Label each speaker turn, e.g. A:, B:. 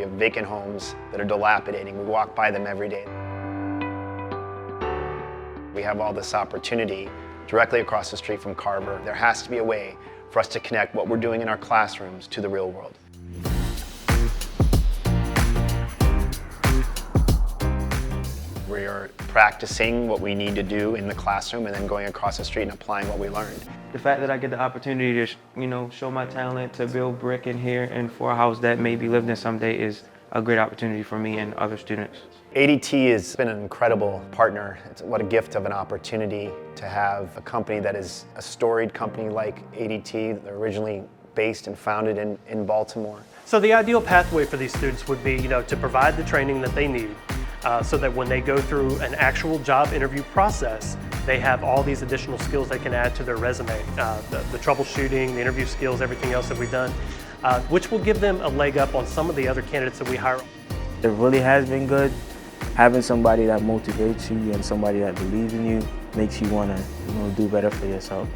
A: We have vacant homes that are dilapidating. We walk by them every day. We have all this opportunity directly across the street from Carver. There has to be a way for us to connect what we're doing in our classrooms to the real world. We are practicing what we need to do in the classroom and then going across the street and applying what we learned.
B: The fact that I get the opportunity to, show my talent, to build brick in here and for a house that may be lived in someday is a great opportunity for me and other students.
A: ADT has been an incredible partner. What a gift of an opportunity to have a company that is a storied company like ADT. They're originally based and founded in Baltimore.
C: So the ideal pathway for these students would be, to provide the training that they need so that when they go through an actual job interview process, they have all these additional skills they can add to their resume. The troubleshooting, the interview skills, everything else that we've done, which will give them a leg up on some of the other candidates that we hire.
D: It really has been good. Having somebody that motivates you and somebody that believes in you makes you want to do better for yourself.